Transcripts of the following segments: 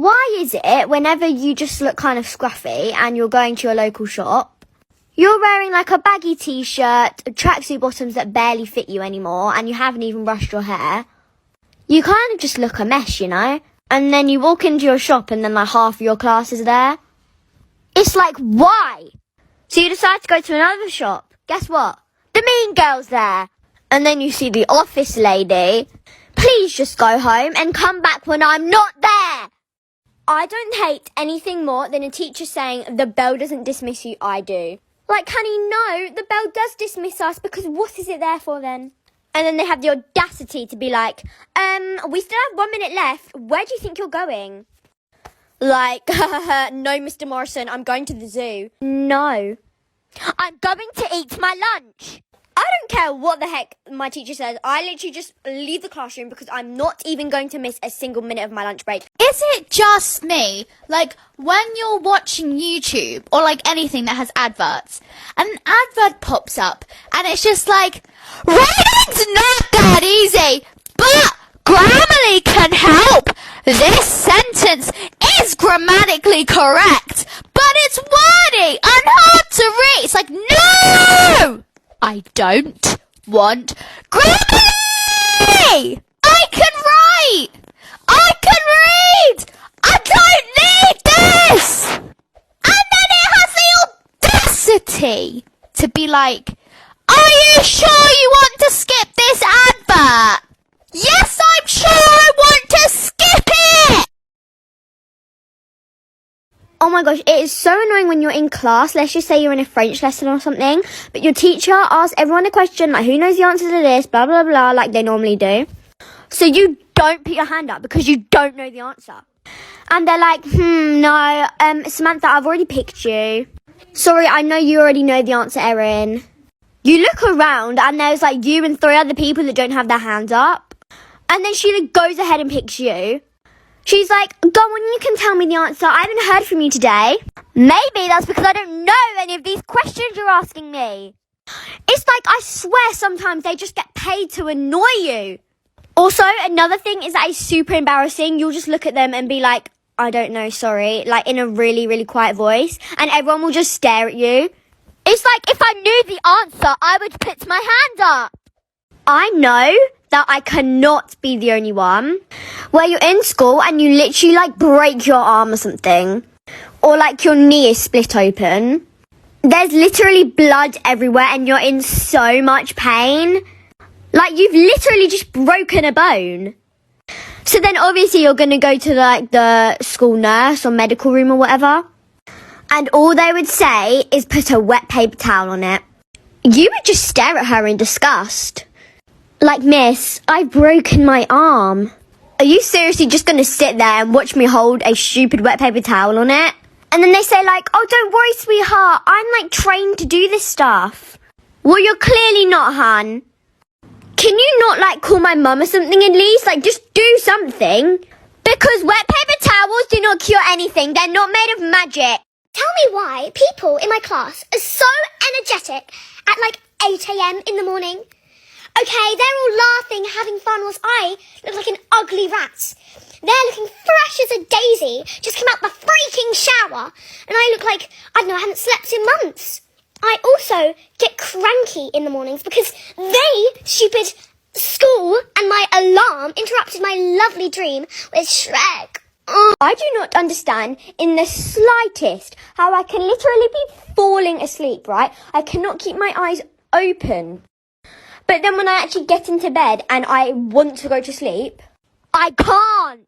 Why is it whenever you just look kind of scruffy and you're going to your local shop, you're wearing like a baggy t-shirt, tracksuit bottoms that barely fit you anymore, and you haven't even brushed your hair? You kind of just look a mess, you know? And then you walk into your shop and then like half of your class is there. It's like, why? So you decide to go to another shop. Guess what? The mean girl's there. And then you see the office lady. Please just go home and come back when I'm not there. I don't hate anything more than a teacher saying the bell doesn't dismiss you, I do. Like, honey, no, the bell does dismiss us because what is it there for then? And then they have the audacity to be like, we still have 1 minute left. Where do you think you're going? Like, no, Mr. Morrison, I'm going to the zoo. No. I'm going to eat my lunch. I don't care what the heck my teacher says. I literally just leave the classroom because I'm not even going to miss a single minute of my lunch break. Is it just me? Like, when you're watching YouTube or like anything that has adverts, and an advert pops up and it's just like, writing's not that easy, but Grammarly can help. This sentence is grammatically correct, but it's wordy and hard to read. It's like, no! I don't want Grammarly! I can write! I can read! I don't need this! And then it has the audacity to be like, are you sure you want to skip this advert? Yes, I'm sure I want to skip it! Oh my gosh, it is so annoying when you're in class. Let's just say you're in a French lesson or something, but your teacher asks everyone a question, like, who knows the answer to this, blah, blah, blah, like they normally do. So you don't put your hand up because you don't know the answer. And they're like, no, Samantha, I've already picked you. Sorry, I know you already know the answer, Erin. You look around and there's like you and 3 other people that don't have their hands up. And then she like, goes ahead and picks you. She's like, go on, you can tell me the answer. I haven't heard from you today. Maybe that's because I don't know any of these questions you're asking me. It's like, I swear sometimes they just get paid to annoy you. Also, another thing is that it's super embarrassing. You'll just look at them and be like, I don't know, sorry. Like in a really, really quiet voice. And everyone will just stare at you. It's like, if I knew the answer, I would put my hand up. I know that I cannot be the only one where you're in school and you literally like break your arm or something, or like your knee is split open. There's literally blood everywhere and you're in so much pain. Like you've literally just broken a bone. So then obviously you're going to go to like the school nurse or medical room or whatever. And all they would say is put a wet paper towel on it. You would just stare at her in disgust. Like, miss, I've broken my arm. Are you seriously just going to sit there and watch me hold a stupid wet paper towel on it? And then they say like, oh, don't worry, sweetheart. I'm like trained to do this stuff. Well, you're clearly not, hun. Can you not like call my mum or something at least? Like, just do something. Because wet paper towels do not cure anything. They're not made of magic. Tell me why people in my class are so energetic at like 8 a.m. in the morning. Okay, they're all laughing, having fun, whilst I look like an ugly rat. They're looking fresh as a daisy, just came out the freaking shower, and I look like, I don't know, I haven't slept in months. I also get cranky in the mornings because stupid school and my alarm interrupted my lovely dream with Shrek. I do not understand in the slightest how I can literally be falling asleep, right? I cannot keep my eyes open. But then when I actually get into bed and I want to go to sleep, I can't.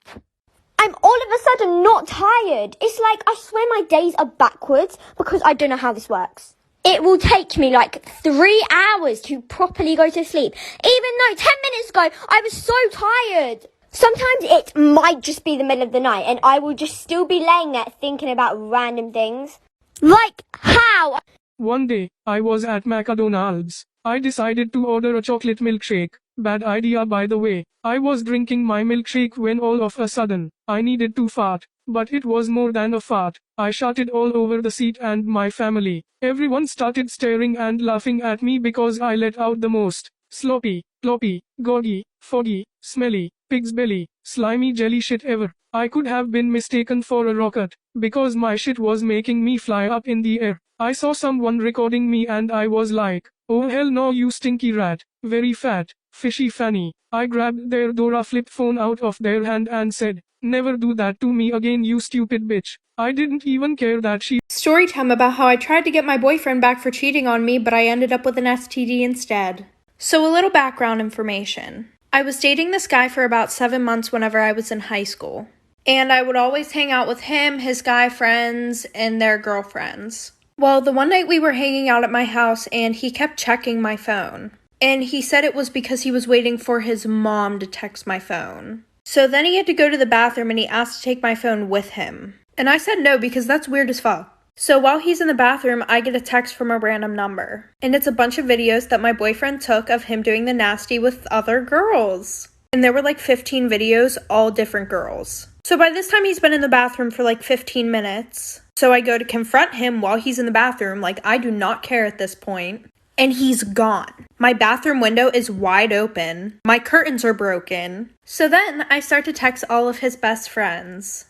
I'm all of a sudden not tired. It's like I swear my days are backwards because I don't know how this works. It will take me like 3 hours to properly go to sleep. Even though 10 minutes ago I was so tired. Sometimes it might just be the middle of the night and I will just still be laying there thinking about random things. Like how? One day, I was at McDonald's. I decided to order a chocolate milkshake. Bad idea, by the way. I was drinking my milkshake when all of a sudden, I needed to fart. But it was more than a fart. I shat all over the seat and my family. Everyone started staring and laughing at me because I let out the most sloppy, ploppy, goggy, foggy, smelly, pig's belly, slimy jelly shit ever. I could have been mistaken for a rocket, because my shit was making me fly up in the air. I saw someone recording me and I was like, oh hell no you stinky rat, very fat, fishy fanny. I grabbed their Dora flip phone out of their hand and said, never do that to me again you stupid bitch. I didn't even care that she Storytime about how I tried to get my boyfriend back for cheating on me, but I ended up with an STD instead. So a little background information. I was dating this guy for about 7 months whenever I was in high school. And I would always hang out with him, his guy friends, and their girlfriends. Well, the one night we were hanging out at my house and he kept checking my phone. And he said it was because he was waiting for his mom to text my phone. So then he had to go to the bathroom and he asked to take my phone with him. And I said no because that's weird as fuck. So while he's in the bathroom, I get a text from a random number. And it's a bunch of videos that my boyfriend took of him doing the nasty with other girls. And there were like 15 videos, all different girls. So by this time he's been in the bathroom for like 15 minutes. So I go to confront him while he's in the bathroom, like I do not care at this point. And he's gone. My bathroom window is wide open. My curtains are broken. So then I start to text all of his best friends.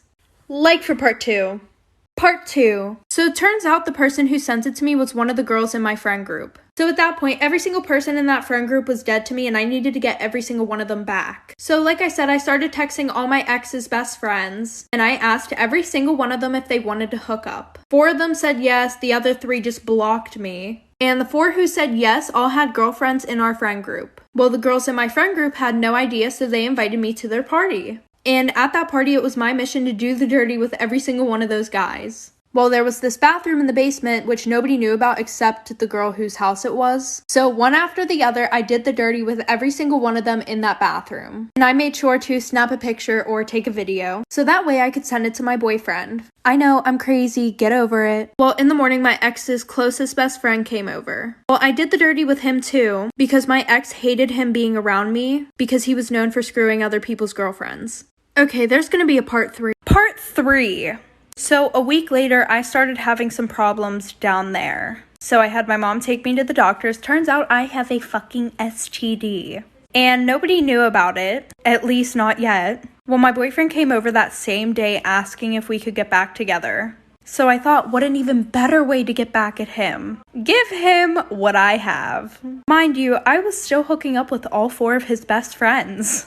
Like for part 2. Part 2. So it turns out the person who sent it to me was one of the girls in my friend group. So at that point, every single person in that friend group was dead to me and I needed to get every single one of them back. So like I said, I started texting all my ex's best friends and I asked every single one of them if they wanted to hook up. 4 of them said yes, the other 3 just blocked me. And the 4 who said yes all had girlfriends in our friend group. Well, the girls in my friend group had no idea, so they invited me to their party. And at that party, it was my mission to do the dirty with every single one of those guys. Well, there was this bathroom in the basement, which nobody knew about except the girl whose house it was. So one after the other, I did the dirty with every single one of them in that bathroom. And I made sure to snap a picture or take a video, so that way I could send it to my boyfriend. I know, I'm crazy, get over it. Well, in the morning, my ex's closest best friend came over. Well, I did the dirty with him too, because my ex hated him being around me, because he was known for screwing other people's girlfriends. Okay, there's gonna be a part 3. Part 3. So a week later, I started having some problems down there. So I had my mom take me to the doctors. Turns out I have a fucking STD. And nobody knew about it, at least not yet. Well, my boyfriend came over that same day asking if we could get back together. So I thought, what an even better way to get back at him. Give him what I have. Mind you, I was still hooking up with all 4 of his best friends.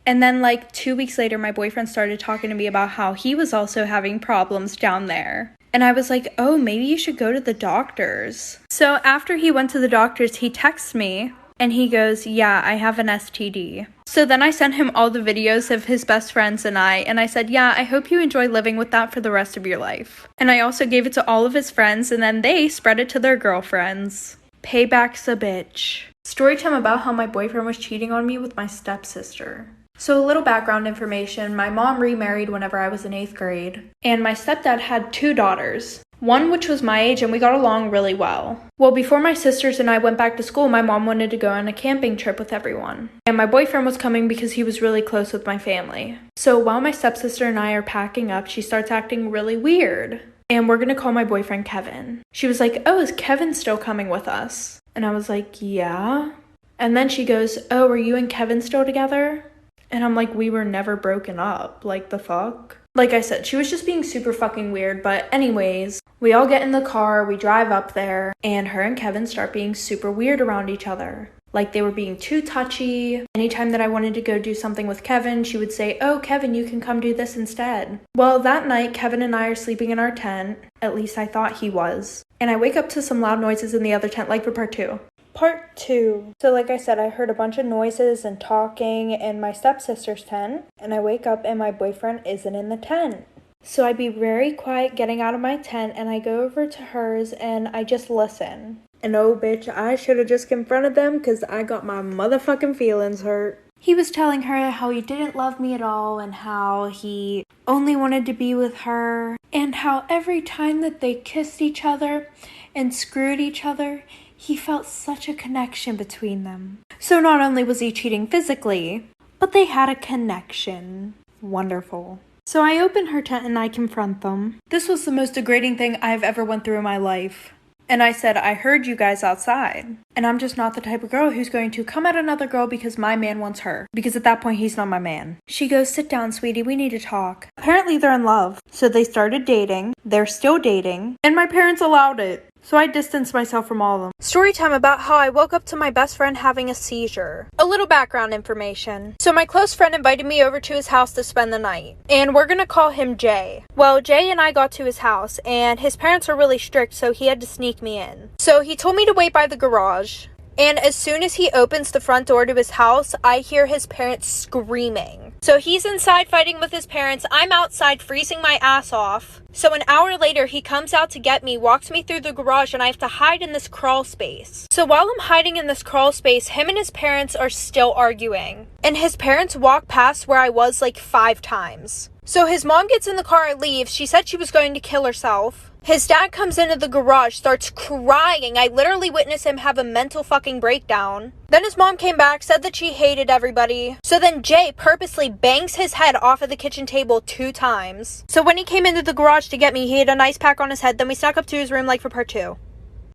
And then like 2 weeks later, my boyfriend started talking to me about how he was also having problems down there. And I was like, oh, maybe you should go to the doctors. So after he went to the doctors, he texts me and he goes, yeah, I have an STD. So then I sent him all the videos of his best friends and I said, yeah, I hope you enjoy living with that for the rest of your life. And I also gave it to all of his friends and then they spread it to their girlfriends. Payback's a bitch. Storytime about how my boyfriend was cheating on me with my stepsister. So a little background information, my mom remarried whenever I was in 8th grade, and my stepdad had 2 daughters, one which was my age and we got along really well. Well, before my sisters and I went back to school, my mom wanted to go on a camping trip with everyone, and my boyfriend was coming because he was really close with my family. So while my stepsister and I are packing up, she starts acting really weird, and we're gonna call my boyfriend Kevin. She was like, oh, is Kevin still coming with us? And I was like, yeah. And then she goes, oh, are you and Kevin still together? And I'm like, we were never broken up. Like, the fuck? Like I said, she was just being super fucking weird. But anyways, we all get in the car, we drive up there, and her and Kevin start being super weird around each other. Like, they were being too touchy. Anytime that I wanted to go do something with Kevin, she would say, oh, Kevin, you can come do this instead. Well, that night, Kevin and I are sleeping in our tent. At least I thought he was. And I wake up to some loud noises in the other tent, like for part 2. Part 2. So like I said, I heard a bunch of noises and talking in my stepsister's tent, and I wake up and my boyfriend isn't in the tent. So I'd be very quiet getting out of my tent, and I go over to hers and I just listen. And oh bitch, I should have just confronted them because I got my motherfucking feelings hurt. He was telling her how he didn't love me at all and how he only wanted to be with her, and how every time that they kissed each other and screwed each other, he felt such a connection between them. So not only was he cheating physically, but they had a connection. Wonderful. So I open her tent and I confront them. This was the most degrading thing I've ever went through in my life. And I said, I heard you guys outside. And I'm just not the type of girl who's going to come at another girl because my man wants her. Because at that point, he's not my man. She goes, sit down, sweetie, we need to talk. Apparently they're in love. So they started dating. They're still dating. And my parents allowed it. So I distanced myself from all of them. Story time about how I woke up to my best friend having a seizure. A little background information. So my close friend invited me over to his house to spend the night. And we're gonna call him Jay. Well, Jay and I got to his house, and his parents were really strict, so he had to sneak me in. So he told me to wait by the garage. And as soon as he opens the front door to his house, I hear his parents screaming. So he's inside fighting with his parents. I'm outside freezing my ass off. So an hour later, he comes out to get me, walks me through the garage, and I have to hide in this crawl space. So while I'm hiding in this crawl space, him and his parents are still arguing. And his parents walk past where I was like 5 times. So his mom gets in the car and leaves. She said she was going to kill herself. His dad comes into the garage, starts crying. I literally witnessed him have a mental fucking breakdown. Then his mom came back, said that she hated everybody. So then Jay purposely bangs his head off of the kitchen table 2 times. So when he came into the garage to get me, he had an ice pack on his head. Then we snuck up to his room like for part 2.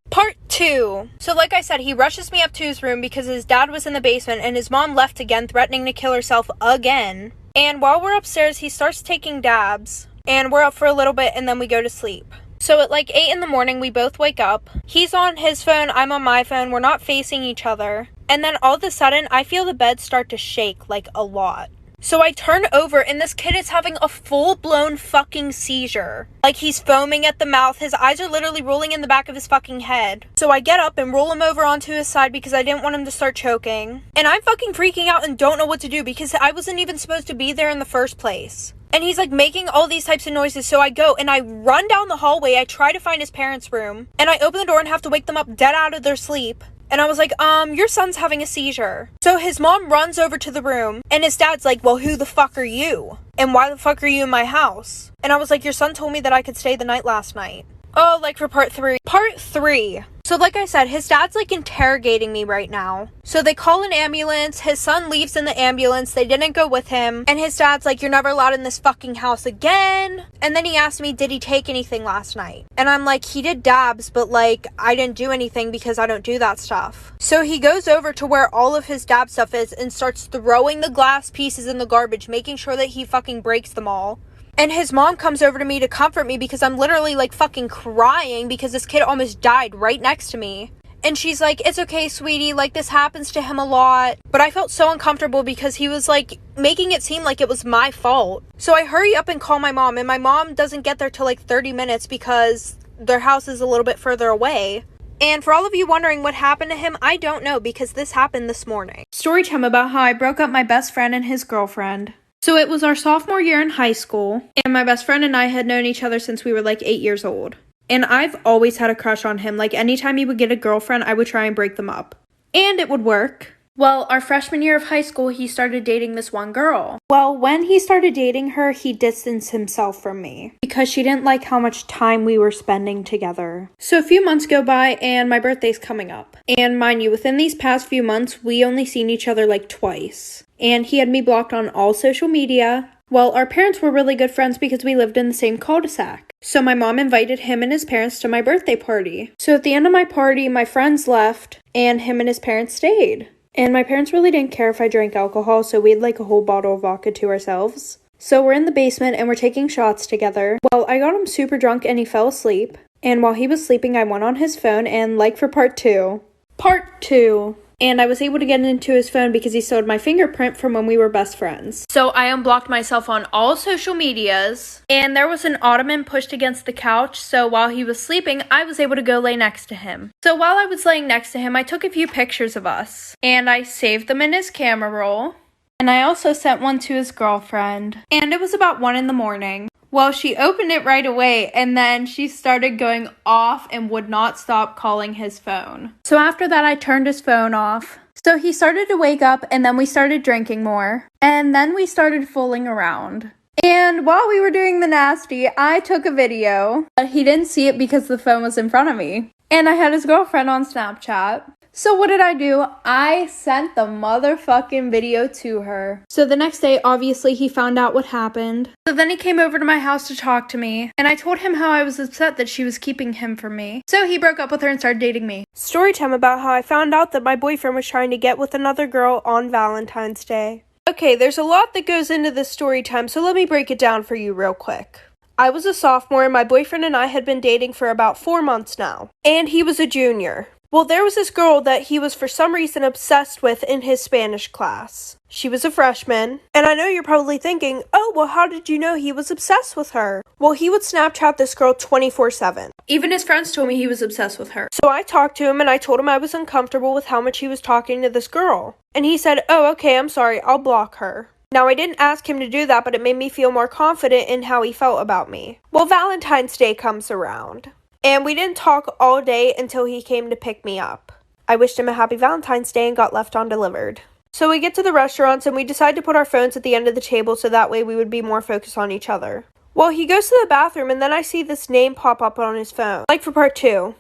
Part 2. So like I said, he rushes me up to his room because his dad was in the basement and his mom left again, threatening to kill herself again. And while we're upstairs, he starts taking dabs. And we're up for a little bit and then we go to sleep. So at like 8 in the morning, we both wake up. He's on his phone, I'm on my phone. We're not facing each other. And then all of a sudden, I feel the bed start to shake like a lot. So I turn over and this kid is having a full-blown fucking seizure. Like he's foaming at the mouth. His eyes are literally rolling in the back of his fucking head. So I get up and roll him over onto his side because I didn't want him to start choking. And I'm fucking freaking out and don't know what to do because I wasn't even supposed to be there in the first place. And he's like making all these types of noises. So I go and I run down the hallway. I try to find his parents' room. And I open the door and have to wake them up dead out of their sleep. And I was like, your son's having a seizure. So his mom runs over to the room. And his dad's like, well, who the fuck are you? And why the fuck are you in my house? And I was like, your son told me that I could stay the night last night. Oh, like for part 3. Part 3. So like I said, his dad's like interrogating me right now. So they call an ambulance. His son leaves in the ambulance. They didn't go with him. And his dad's like, you're never allowed in this fucking house again. And then he asked me, did he take anything last night? And I'm like, he did dabs, but like, I didn't do anything because I don't do that stuff. So he goes over to where all of his dab stuff is and starts throwing the glass pieces in the garbage, making sure that he fucking breaks them all. And his mom comes over to me to comfort me because I'm literally like fucking crying because this kid almost died right next to me. And she's like, it's okay, sweetie, like this happens to him a lot. But I felt so uncomfortable because he was like making it seem like it was my fault. So I hurry up and call my mom, and my mom doesn't get there till like 30 minutes because their house is a little bit further away. And for all of you wondering what happened to him, I don't know because this happened this morning. Story time about how I broke up my best friend and his girlfriend. So it was our sophomore year in high school, and my best friend and I had known each other since we were like 8 years old. And I've always had a crush on him. Like anytime he would get a girlfriend, I would try and break them up. And it would work. Well, our freshman year of high school, he started dating this one girl. Well, when he started dating her, he distanced himself from me because she didn't like how much time we were spending together. So a few months go by and my birthday's coming up. And mind you, within these past few months, we only seen each other like twice. And he had me blocked on all social media. Well, our parents were really good friends because we lived in the same cul-de-sac. So my mom invited him and his parents to my birthday party. So at the end of my party, my friends left and him and his parents stayed. And my parents really didn't care if I drank alcohol, so we had like a whole bottle of vodka to ourselves. So we're in the basement and we're taking shots together. Well, I got him super drunk and he fell asleep. And while he was sleeping, I went on his phone and like for part 2. Part 2. And I was able to get into his phone because he stole my fingerprint from when we were best friends. So I unblocked myself on all social medias. And there was an ottoman pushed against the couch. So while he was sleeping, I was able to go lay next to him. So while I was laying next to him, I took a few pictures of us. And I saved them in his camera roll. And I also sent one to his girlfriend. And it was about 1 in the morning. Well, she opened it right away, and then she started going off and would not stop calling his phone. So after that, I turned his phone off. So he started to wake up, and then we started drinking more. And then we started fooling around. And while we were doing the nasty, I took a video. But he didn't see it because the phone was in front of me. And I had his girlfriend on Snapchat. So what did I do? I sent the motherfucking video to her. So the next day, obviously, he found out what happened. So then he came over to my house to talk to me, and I told him how I was upset that she was keeping him from me. So he broke up with her and started dating me. Storytime about how I found out that my boyfriend was trying to get with another girl on Valentine's Day. Okay, there's a lot that goes into this story time, so let me break it down for you real quick. I was a sophomore and my boyfriend and I had been dating for about 4 months now, and he was a junior. Well, there was this girl that he was for some reason obsessed with in his Spanish class. She was a freshman, and I know you're probably thinking, oh, well, how did you know he was obsessed with her? Well, he would Snapchat this girl 24/7. Even his friends told me he was obsessed with her. So I talked to him and I told him I was uncomfortable with how much he was talking to this girl. And he said, oh, okay, I'm sorry, I'll block her. Now, I didn't ask him to do that, but it made me feel more confident in how he felt about me. Well, Valentine's Day comes around, and we didn't talk all day until he came to pick me up. I wished him a happy Valentine's Day and got left undelivered. So we get to the restaurants and we decide to put our phones at the end of the table so that way we would be more focused on each other. Well, he goes to the bathroom and then I see this name pop up on his phone. Like for part 2.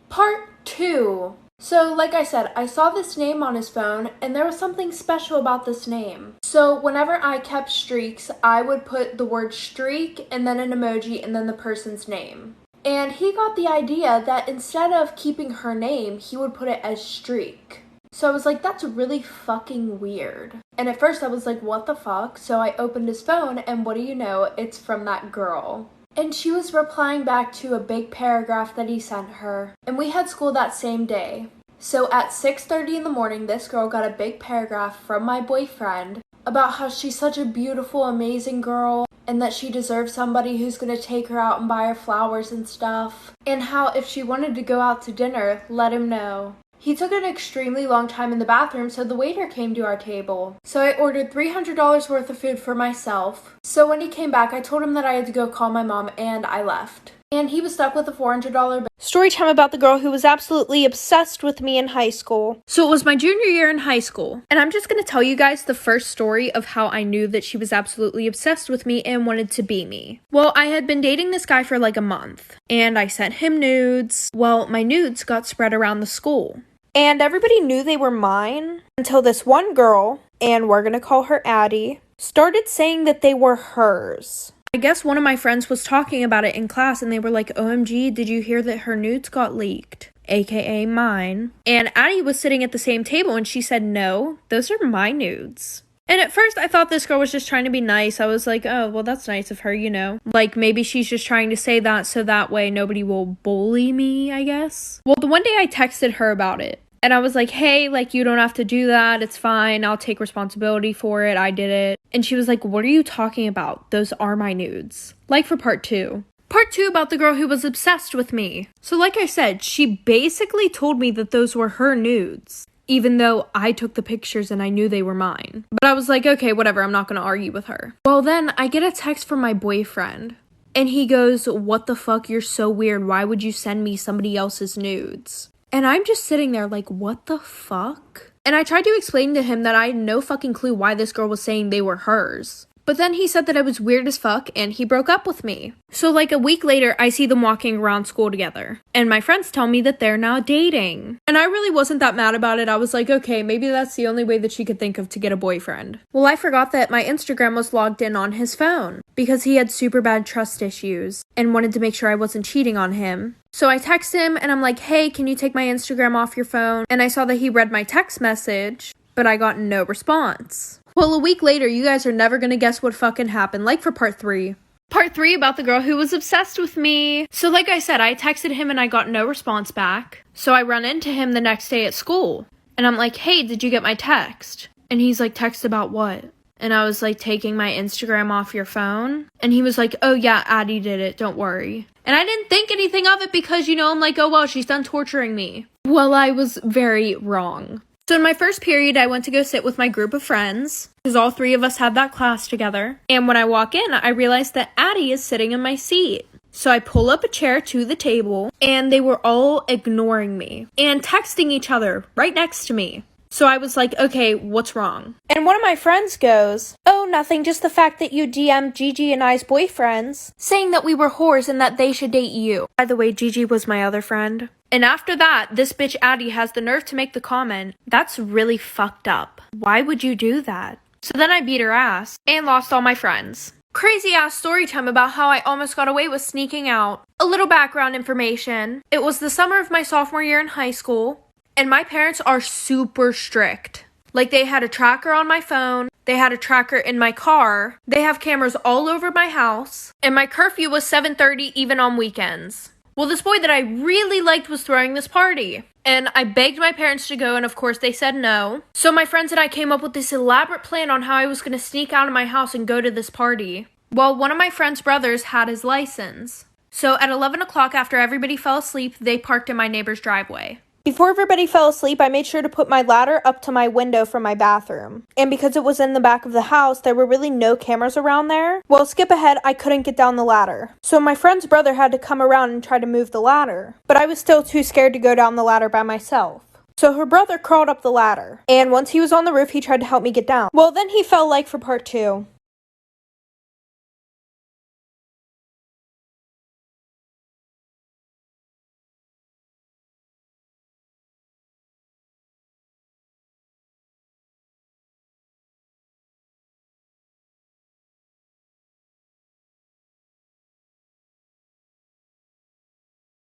Part 2. So, like I said, I saw this name on his phone, and there was something special about this name. So, whenever I kept streaks, I would put the word streak, and then an emoji, and then the person's name. And he got the idea that instead of keeping her name, he would put it as streak. So I was like, that's really fucking weird. And at first I was like, what the fuck? So I opened his phone, and what do you know? It's from that girl. And she was replying back to a big paragraph that he sent her. And we had school that same day. So at 6:30 in the morning, this girl got a big paragraph from my boyfriend about how she's such a beautiful, amazing girl and that she deserves somebody who's going to take her out and buy her flowers and stuff. And how if she wanted to go out to dinner, let him know. He took an extremely long time in the bathroom, so the waiter came to our table. So I ordered $300 worth of food for myself. So when he came back, I told him that I had to go call my mom, and I left. And he was stuck with a $400 bill. Story time about the girl who was absolutely obsessed with me in high school. So it was my junior year in high school. And I'm just going to tell you guys the first story of how I knew that she was absolutely obsessed with me and wanted to be me. Well, I had been dating this guy for like a month. And I sent him nudes. Well, my nudes got spread around the school. And everybody knew they were mine until this one girl, and we're going to call her Addie, started saying that they were hers. I guess one of my friends was talking about it in class and they were like, OMG, did you hear that her nudes got leaked? AKA mine. And Addie was sitting at the same table and she said, no, those are my nudes. And at first I thought this girl was just trying to be nice. I was like, oh, well, that's nice of her, you know. Like maybe she's just trying to say that so that way nobody will bully me, I guess. Well, the one day I texted her about it. And I was like, hey, like, you don't have to do that. It's fine. I'll take responsibility for it. I did it. And she was like, what are you talking about? Those are my nudes. Like for part 2. Part 2 about the girl who was obsessed with me. So like I said, she basically told me that those were her nudes. Even though I took the pictures and I knew they were mine. But I was like, okay, whatever. I'm not going to argue with her. Well, then I get a text from my boyfriend. And he goes, what the fuck? You're so weird. Why would you send me somebody else's nudes? And I'm just sitting there like, what the fuck? And I tried to explain to him that I had no fucking clue why this girl was saying they were hers. But then he said that I was weird as fuck and he broke up with me. So like a week later, I see them walking around school together. And my friends tell me that they're now dating. And I really wasn't that mad about it. I was like, okay, maybe that's the only way that she could think of to get a boyfriend. Well, I forgot that my Instagram was logged in on his phone because he had super bad trust issues and wanted to make sure I wasn't cheating on him. So I text him and I'm like, hey, can you take my Instagram off your phone? And I saw that he read my text message, but I got no response. Well, a week later, you guys are never gonna guess what fucking happened, like for part 3. Part 3 about the girl who was obsessed with me. So like I said, I texted him and I got no response back. So I run into him the next day at school. And I'm like, hey, did you get my text? And he's like, text about what? And I was like, taking my Instagram off your phone? And he was like, oh yeah, Addie did it, don't worry. And I didn't think anything of it because, you know, I'm like, oh well, she's done torturing me. Well, I was very wrong. So in my first period, I went to go sit with my group of friends, because all 3 of us had that class together. And when I walk in, I realized that Addie is sitting in my seat. So I pull up a chair to the table, and they were all ignoring me and texting each other right next to me. So I was like, okay, what's wrong? And one of my friends goes, oh, nothing, just the fact that you DM'd Gigi and I's boyfriends, saying that we were whores and that they should date you. By the way, Gigi was my other friend. And after that, this bitch Addie has the nerve to make the comment, that's really fucked up. Why would you do that? So then I beat her ass and lost all my friends. Crazy ass story time about how I almost got away with sneaking out. A little background information. It was the summer of my sophomore year in high school, and my parents are super strict. Like, they had a tracker on my phone, they had a tracker in my car, they have cameras all over my house, and my curfew was 7:30 even on weekends. Well, this boy that I really liked was throwing this party. And I begged my parents to go, and of course they said no. So my friends and I came up with this elaborate plan on how I was going to sneak out of my house and go to this party. Well, one of my friend's brothers had his license. So at 11 o'clock, after everybody fell asleep, they parked in my neighbor's driveway. Before everybody fell asleep, I made sure to put my ladder up to my window from my bathroom. And because it was in the back of the house, there were really no cameras around there. Well, skip ahead, I couldn't get down the ladder. So my friend's brother had to come around and try to move the ladder. But I was still too scared to go down the ladder by myself. So her brother crawled up the ladder. And once he was on the roof, he tried to help me get down. Well, then he fell like for part 2.